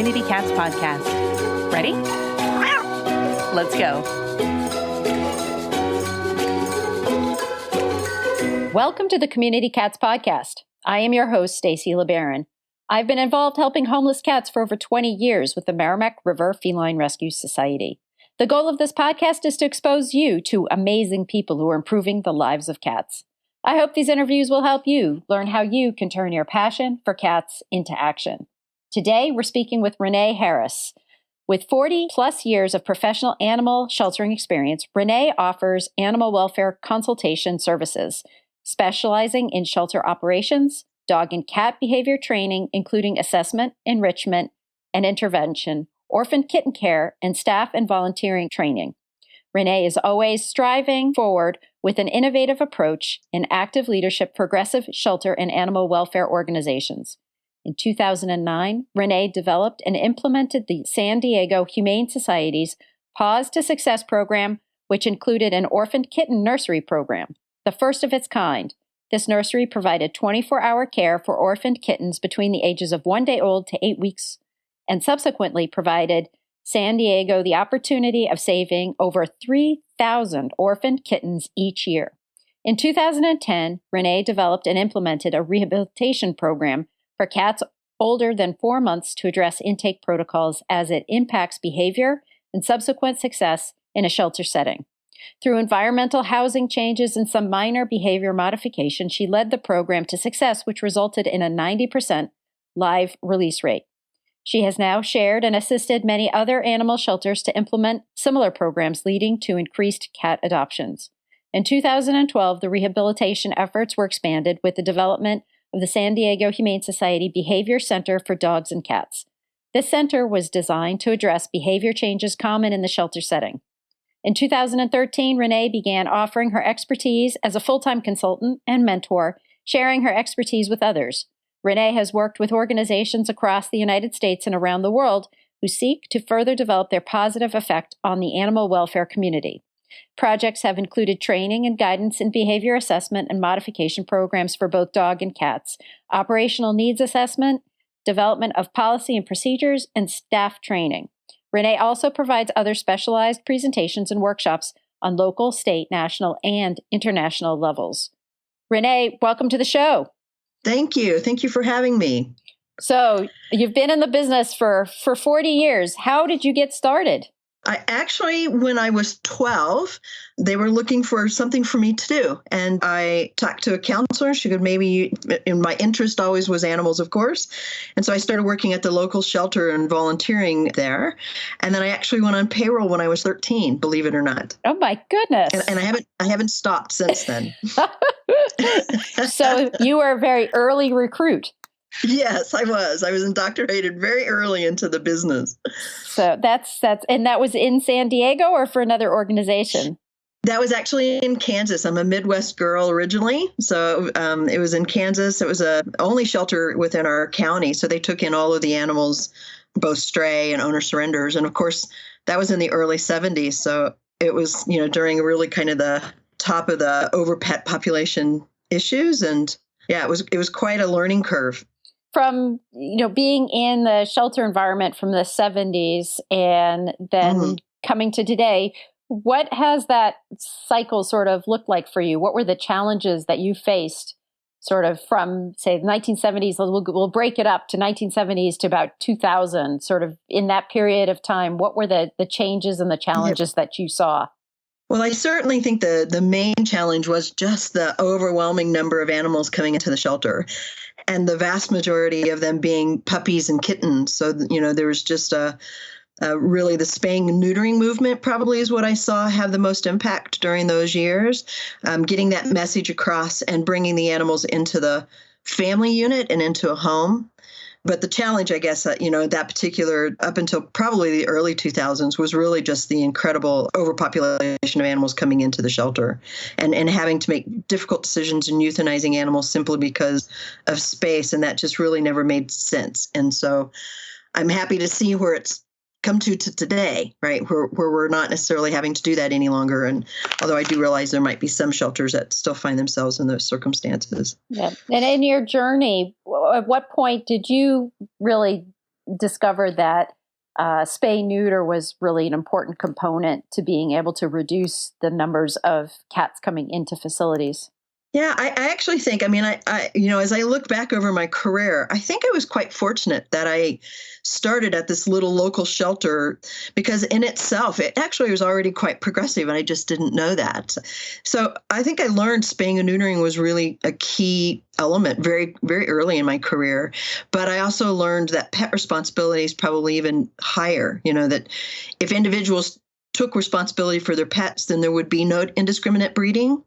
Community Cats podcast. Ready? Let's go. Welcome to the Community Cats podcast. I am your host, Stacy LeBaron. I've been involved helping homeless cats for over 20 years with the Merrimack River Feline Rescue Society. The goal of this podcast is to expose you to amazing people who are improving the lives of cats. I hope these interviews will help you learn how you can turn your passion for cats into action. Today, we're speaking with Renee Harris. With 40 plus years of professional animal sheltering experience, Renee offers animal welfare consultation services, specializing in shelter operations, dog and cat behavior training, including assessment, enrichment, and intervention, orphan kitten care, and staff and volunteering training. Renee is always striving forward with an innovative approach in active leadership, progressive shelter, and animal welfare organizations. In 2009, Renee developed and implemented the San Diego Humane Society's Paws to Success program, which included an orphan kitten nursery program, the first of its kind. This nursery provided 24-hour care for orphaned kittens between the ages of 1 day old to 8 weeks, and subsequently provided San Diego the opportunity of saving over 3,000 orphaned kittens each year. In 2010, Renee developed and implemented a rehabilitation program for cats older than 4 months to address intake protocols as it impacts behavior and subsequent success in a shelter setting. Through environmental housing changes and some minor behavior modification, she led the program to success, which resulted in a 90% live release rate. She has now shared and assisted many other animal shelters to implement similar programs, leading to increased cat adoptions. In 2012, the rehabilitation efforts were expanded with the development of the San Diego Humane Society Behavior Center for Dogs and Cats. This center was designed to address behavior changes common in the shelter setting. In 2013, Renee began offering her expertise as a full-time consultant and mentor, sharing her expertise with others. Renee has worked with organizations across the United States and around the world who seek to further develop their positive effect on the animal welfare community. Projects have included training and guidance in behavior assessment and modification programs for both dog and cats, operational needs assessment, development of policy and procedures, and staff training. Renee also provides other specialized presentations and workshops on local, state, national, and international levels. Renee, welcome to the show. Thank you. Thank you for having me. So you've been in the business for 40 years. How did you get started? I actually, when I was 12, they were looking for something for me to do. And I talked to a counselor. She could and my interest always was animals, of course. And so I started working at the local shelter and volunteering there. And then I actually went on payroll when I was 13, believe it or not. Oh my goodness. And I haven't stopped since then. So you were a very early recruit. Yes, I was. I was indoctrinated very early into the business. So and that was in San Diego or for another organization? That was actually in Kansas. I'm a Midwest girl originally. So it was in Kansas. It was the only shelter within our county. So they took in all of the animals, both stray and owner surrenders. And of course, that was in the early 70s. So it was, during really kind of the top of the over pet population issues. And yeah, it was quite a learning curve. From, being in the shelter environment from the 70s and then coming to today, what has that cycle sort of looked like for you? What were the challenges that you faced sort of from, say, the 1970s? We'll break it up to 1970s to about 2000, sort of in that period of time. What were the changes and the challenges that you saw? Well, I certainly think the main challenge was just the overwhelming number of animals coming into the shelter, and the vast majority of them being puppies and kittens. So, there was just really the spaying and neutering movement probably is what I saw have the most impact during those years, getting that message across and bringing the animals into the family unit and into a home. But the challenge, I guess, that particular, up until probably the early 2000s, was really just the incredible overpopulation of animals coming into the shelter and having to make difficult decisions in euthanizing animals simply because of space. And that just really never made sense. And so I'm happy to see where it's come to today, right, where we're not necessarily having to do that any longer. And although I do realize there might be some shelters that still find themselves in those circumstances. Yeah. And in your journey, at what point did you really discovered that spay-neuter was really an important component to being able to reduce the numbers of cats coming into facilities. Yeah, I actually think, as I look back over my career, I think I was quite fortunate that I started at this little local shelter because in itself, it actually was already quite progressive and I just didn't know that. So I think I learned spaying and neutering was really a key element very, very early in my career. But I also learned that pet responsibility is probably even higher, that if individuals took responsibility for their pets, then there would be no indiscriminate breeding.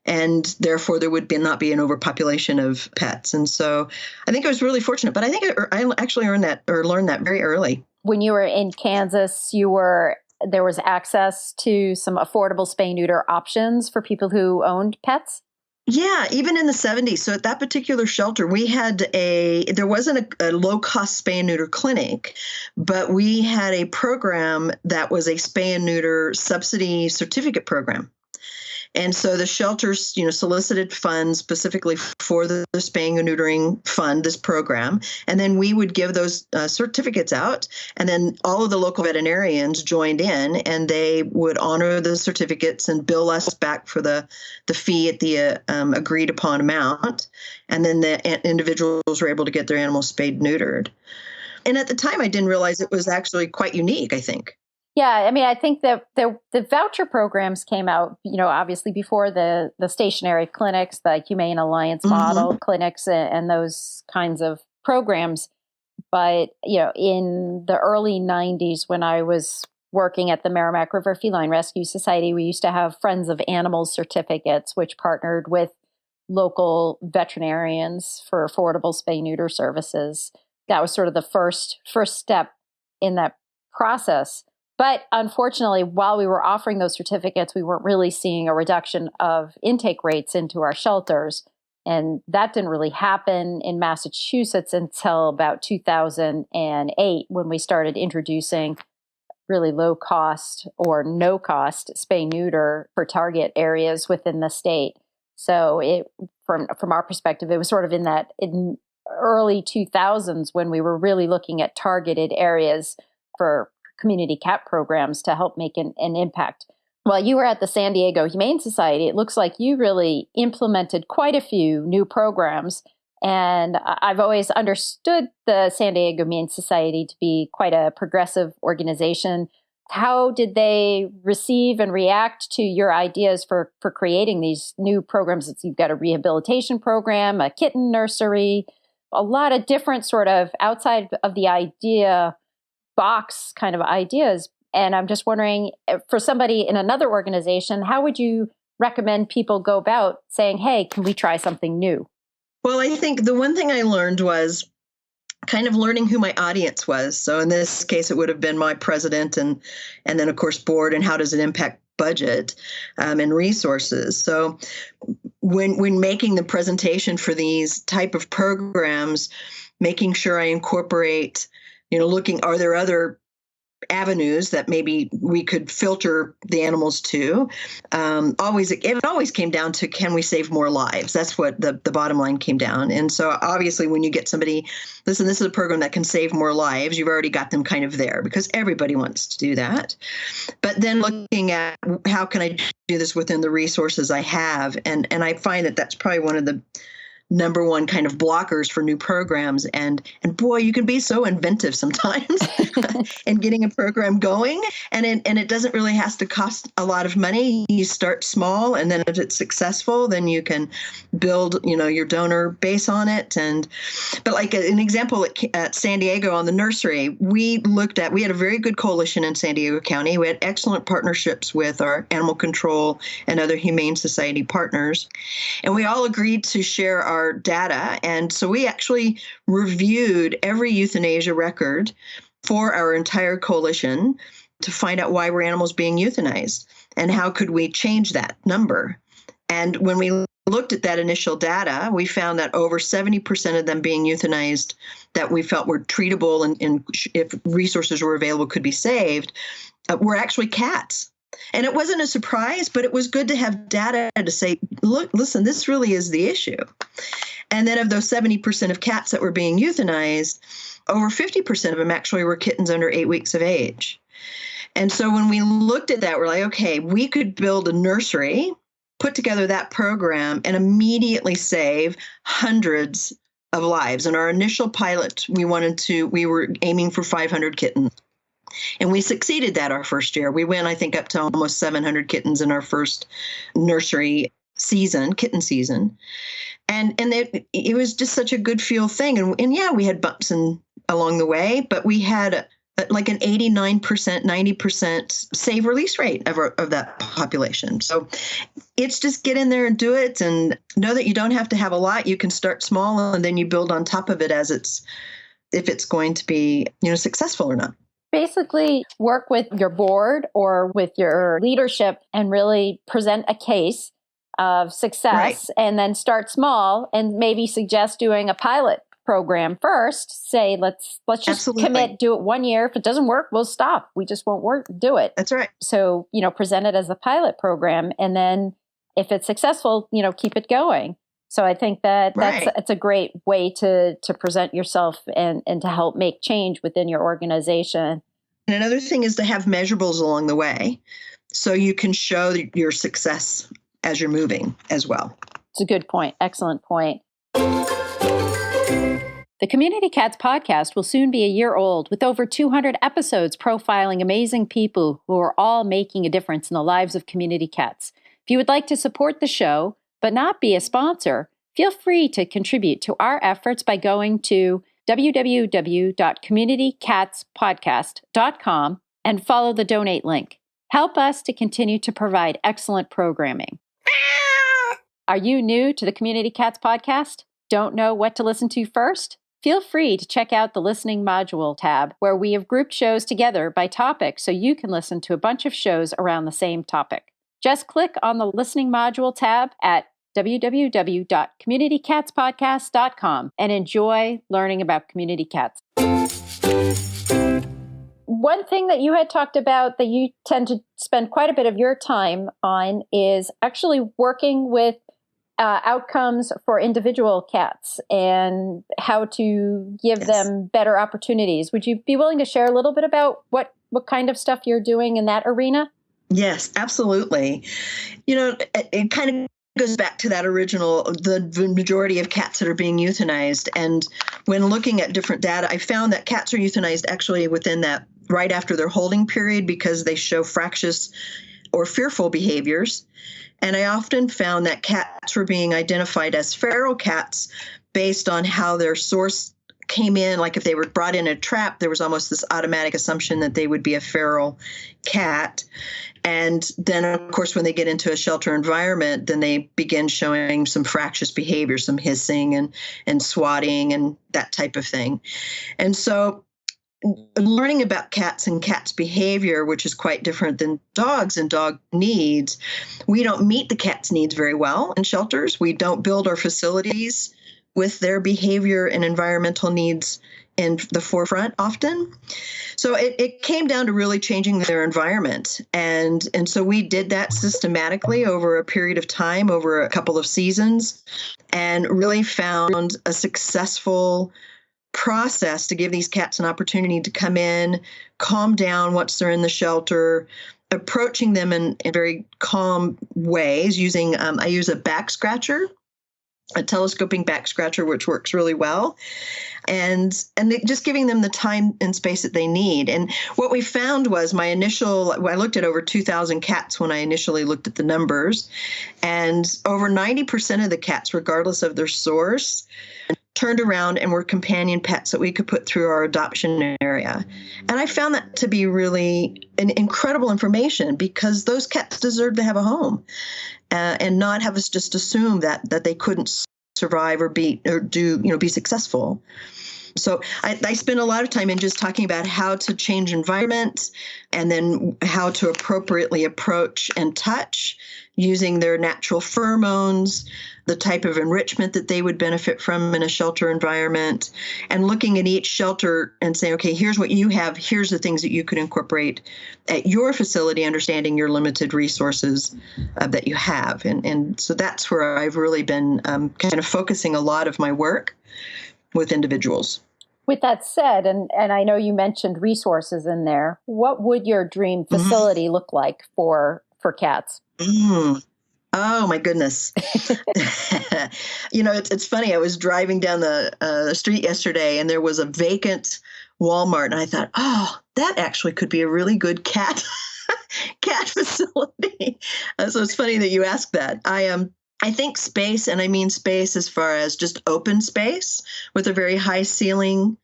And therefore, there would not be an overpopulation of pets. And so I think I was really fortunate, but I think I actually learned that very early. When you were in Kansas, there was access to some affordable spay-neuter options for people who owned pets? Yeah, even in the 70s. So at that particular shelter, there wasn't a low-cost spay and neuter clinic, but we had a program that was a spay and neuter subsidy certificate program. And so the shelters, solicited funds specifically for the spaying and neutering fund, this program. And then we would give those certificates out. And then all of the local veterinarians joined in and they would honor the certificates and bill us back for the fee at the agreed upon amount. And then the individuals were able to get their animals spayed, neutered. And at the time, I didn't realize it was actually quite unique, I think. Yeah, I think that the voucher programs came out, obviously before the stationary clinics, the Humane Alliance model clinics and those kinds of programs. But, in the early 90s, when I was working at the Merrimack River Feline Rescue Society, we used to have Friends of Animals certificates, which partnered with local veterinarians for affordable spay-neuter services. That was sort of the first step in that process. But unfortunately, while we were offering those certificates, we weren't really seeing a reduction of intake rates into our shelters. And that didn't really happen in Massachusetts until about 2008, when we started introducing really low cost or no cost spay-neuter for target areas within the state. So from our perspective, it was sort of in early 2000s when we were really looking at targeted areas for community cat programs to help make an impact. While you were at the San Diego Humane Society, it looks like you really implemented quite a few new programs. And I've always understood the San Diego Humane Society to be quite a progressive organization. How did they receive and react to your ideas for creating these new programs? You've got a rehabilitation program, a kitten nursery, a lot of different sort of outside of the idea box kind of ideas. And I'm just wondering, for somebody in another organization, how would you recommend people go about saying, hey, can we try something new? Well, I think the one thing I learned was kind of learning who my audience was. So in this case, it would have been my president and then, of course, board, and how does it impact budget and resources. So when making the presentation for these type of programs, making sure I incorporate looking, are there other avenues that maybe we could filter the animals to? It always came down to, can we save more lives? That's what the bottom line came down. And so obviously when you get somebody, listen, this is a program that can save more lives, you've already got them kind of there because everybody wants to do that. But then looking at how can I do this within the resources I have? And I find that that's probably one of the number one kind of blockers for new programs. And boy, you can be so inventive sometimes in getting a program going. And it doesn't really have to cost a lot of money. You start small, and then if it's successful, then you can build, your donor base on it. But like an example at San Diego on the nursery, we had a very good coalition in San Diego County. We had excellent partnerships with our animal control and other Humane Society partners. And we all agreed to share our data. And so we actually reviewed every euthanasia record for our entire coalition to find out why were animals being euthanized and how could we change that number. And when we looked at that initial data, we found that over 70% of them being euthanized that we felt were treatable and if resources were available could be saved, were actually cats. And it wasn't a surprise, but it was good to have data to say, look, listen, this really is the issue. And then of those 70% of cats that were being euthanized, over 50% of them actually were kittens under 8 weeks of age. And so when we looked at that, we're like, okay, we could build a nursery, put together that program, and immediately save hundreds of lives. In our initial pilot, we were aiming for 500 kittens. And we succeeded that our first year. We went, I think, up to almost 700 kittens in our first nursery season, kitten season. And it was just such a good feel thing. And yeah, we had bumps along the way, but we had like an 89%, 90% save release rate of that population. So it's just get in there and do it and know that you don't have to have a lot. You can start small and then you build on top of it if it's going to be, successful or not. Basically, work with your board or with your leadership and really present a case of success, right, and then start small and maybe suggest doing a pilot program first. Say, let's just Absolutely. Commit, do it 1 year. If it doesn't work, we'll stop. We just won't do it. That's right. So, present it as a pilot program. And then if it's successful, keep it going. So I think it's a great way to present yourself and to help make change within your organization. And another thing is to have measurables along the way so you can show your success as you're moving as well. It's a good point. Excellent point. The Community Cats podcast will soon be a year old with over 200 episodes profiling amazing people who are all making a difference in the lives of community cats. If you would like to support the show, but not be a sponsor, feel free to contribute to our efforts by going to www.communitycatspodcast.com and follow the donate link. Help us to continue to provide excellent programming. Are you new to the Community Cats podcast? Don't know what to listen to first? Feel free to check out the listening module tab where we have grouped shows together by topic so you can listen to a bunch of shows around the same topic. Just click on the listening module tab at www.communitycatspodcast.com and enjoy learning about community cats. One thing that you had talked about that you tend to spend quite a bit of your time on is actually working with outcomes for individual cats and how to give them better opportunities. Would you be willing to share a little bit about what kind of stuff you're doing in that arena? Yes, absolutely. It kind of goes back to that the majority of cats that are being euthanized. And when looking at different data, I found that cats are euthanized actually within that right after their holding period because they show fractious or fearful behaviors. And I often found that cats were being identified as feral cats based on how their source came in. Like if they were brought in a trap, there was almost this automatic assumption that they would be a feral cat. And then, of course, when they get into a shelter environment, then they begin showing some fractious behavior, some hissing and swatting and that type of thing. And so learning about cats and cats' behavior, which is quite different than dogs and dog needs, we don't meet the cats' needs very well in shelters. We don't build our facilities with their behavior and environmental needs in the forefront often. So it came down to really changing their environment. And so we did that systematically over a period of time, over a couple of seasons, and really found a successful process to give these cats an opportunity to come in, calm down once they're in the shelter, approaching them in very calm ways using, I use a back scratcher, a telescoping back scratcher, which works really well. And just giving them the time and space that they need. And what we found was I looked at over 2,000 cats when I initially looked at the numbers, and over 90% of the cats, regardless of their source, turned around and were companion pets that we could put through our adoption area. And I found that to be really an incredible information because those cats deserve to have a home and not have us just assume that they couldn't survive or be successful. So I spend a lot of time in just talking about how to change environment and then how to appropriately approach and touch using their natural pheromones, the type of enrichment that they would benefit from in a shelter environment, and looking at each shelter and saying, okay, here's what you have. Here's the things that you could incorporate at your facility, understanding your limited resources that you have. And so that's where I've really been kind of focusing a lot of my work with individuals. With that said, and I know you mentioned resources in there, what would your dream facility look like for cats? Oh my goodness. It's funny. I was driving down the street yesterday and there was a vacant Walmart. And I thought, oh, that actually could be a really good cat facility. So it's funny that you asked that. I think space, and I mean space as far as just open space with a very high ceiling,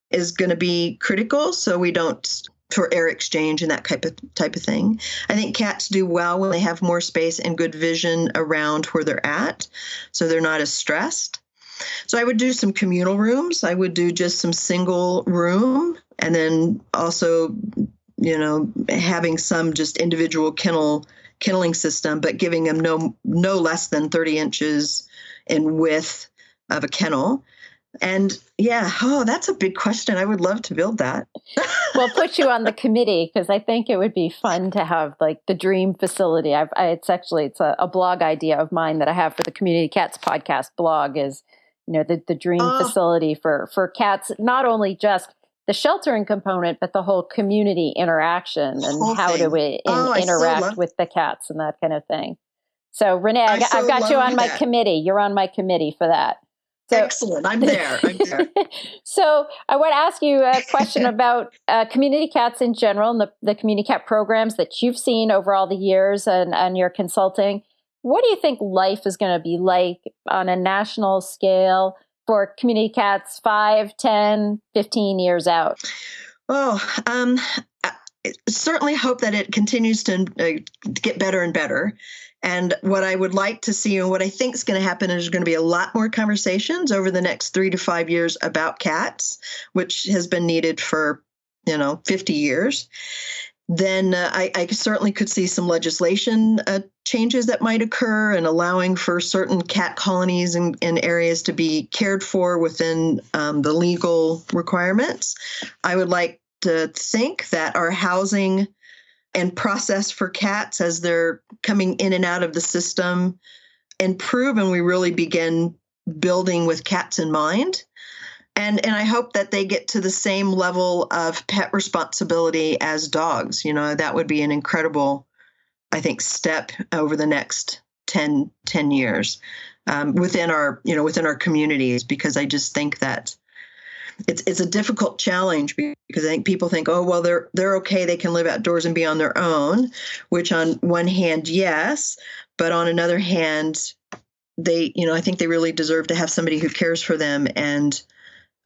is going to be critical. So we don't, for air exchange and that type of thing. I think cats do well when they have more space and good vision around where they're at, so they're not as stressed. So I would do some communal rooms. I would do just some single room, and then also, having some just individual kenneling system, but giving them no less than 30 inches in width of a kennel. And that's a big question. I would love to build that. We'll put you on the committee because I think it would be fun to have like the dream facility. It's a blog idea of mine that I have for the Community Cats podcast blog is, the dream facility for cats, not only just the sheltering component, but the whole community interaction and how do we interact with the cats and that kind of thing. So Renee, I've got you on my committee. You're on my committee for that. So, excellent. I'm there. So I want to ask you a question about community cats in general and the community cat programs that you've seen over all the years and your consulting. What do you think life is going to be like on a national scale for community cats 5, 10, 15 years out? I certainly hope that it continues to get better and better. And what I would like to see and what I think is going to happen is there's going to be a lot more conversations over the next 3 to 5 years about cats, which has been needed for, 50 years. Then I certainly could see some legislation changes that might occur and allowing for certain cat colonies in areas to be cared for within the legal requirements. I would like to think that our housing and process for cats as they're coming in and out of the system improve, and we really begin building with cats in mind. And I hope that they get to the same level of pet responsibility as dogs. That would be an incredible, I think, step over the next 10 years within our communities, because I just think that it's a difficult challenge, because I think people think, oh, well, they're okay. They can live outdoors and be on their own, which on one hand, yes, but on another hand, I think they really deserve to have somebody who cares for them and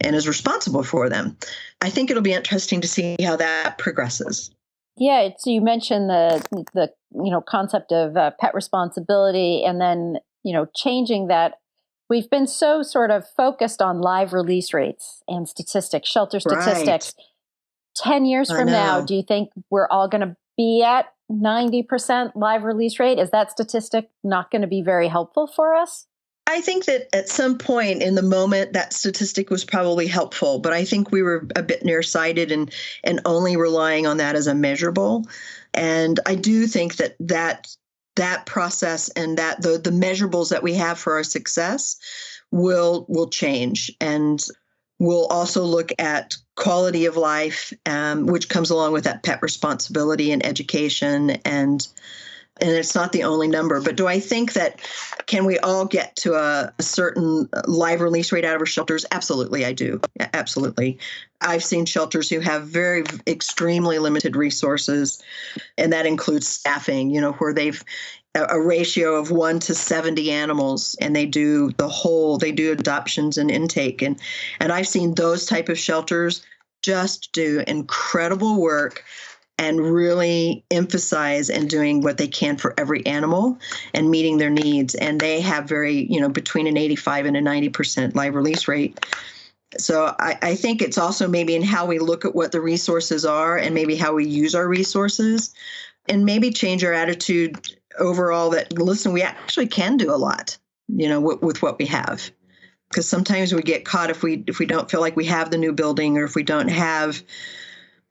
is responsible for them. I think it'll be interesting to see how that progresses. Yeah, so you mentioned the concept of pet responsibility, and then changing that. We've been so sort of focused on live release rates and statistics, shelter statistics. Right. 10 years from now, do you think we're all going to be at 90% live release rate? Is that statistic not going to be very helpful for us? I think that at some point in the moment, that statistic was probably helpful, but I think we were a bit nearsighted and only relying on that as a measurable. And I do think that process and that the measurables that we have for our success will change. And we'll also look at quality of life, which comes along with that pet responsibility and education. And it's not the only number. But do I think that can we all get to a certain live release rate out of our shelters? Absolutely, I do. Absolutely. I've seen shelters who have very extremely limited resources, and that includes staffing, where they've a ratio of 1 to 70 animals, and they do adoptions and intake. And I've seen those type of shelters just do incredible work and really emphasize and doing what they can for every animal and meeting their needs. And they have very, between an 85 and a 90% live release rate. So I think it's also maybe in how we look at what the resources are and maybe how we use our resources, and maybe change our attitude overall that, listen, we actually can do a lot, with what we have. Because sometimes we get caught if we don't feel like we have the new building, or if we don't have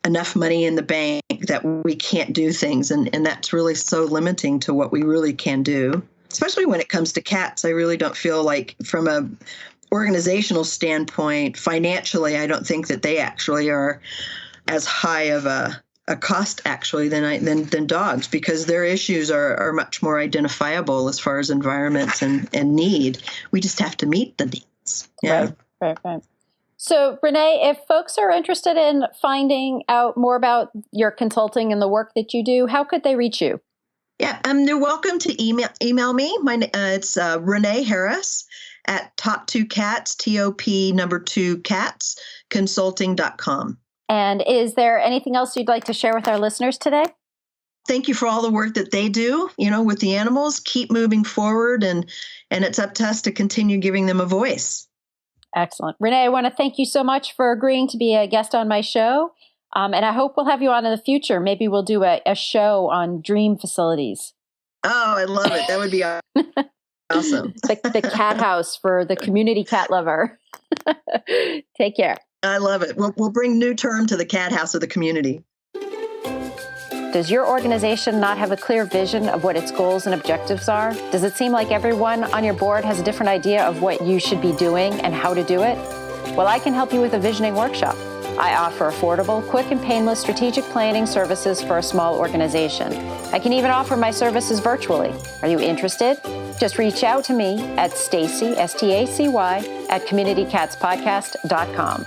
enough money in the bank, that we can't do things. And that's really so limiting to what we really can do, especially when it comes to cats. I really don't feel like from organizational standpoint, financially, I don't think that they actually are as high of a cost actually than dogs, because their issues are much more identifiable as far as environments and need. We just have to meet the needs. Yeah. Right. So, Renee, if folks are interested in finding out more about your consulting and the work that you do, how could they reach you? Yeah, they're welcome to email me. It's Renee Harris at top2cats, TOP2cats, consulting.com. And is there anything else you'd like to share with our listeners today? Thank you for all the work that they do, with the animals. Keep moving forward, and it's up to us to continue giving them a voice. Excellent. Renee, I want to thank you so much for agreeing to be a guest on my show. And I hope we'll have you on in the future. Maybe we'll do a show on dream facilities. Oh, I love it. That would be awesome. The cat house for the community cat lover. Take care. I love it. We'll bring new term to the cat house of the community. Does your organization not have a clear vision of what its goals and objectives are? Does it seem like everyone on your board has a different idea of what you should be doing and how to do it? Well, I can help you with a visioning workshop. I offer affordable, quick, and painless strategic planning services for a small organization. I can even offer my services virtually. Are you interested? Just reach out to me at Stacy, Stacy, at communitycatspodcast.com.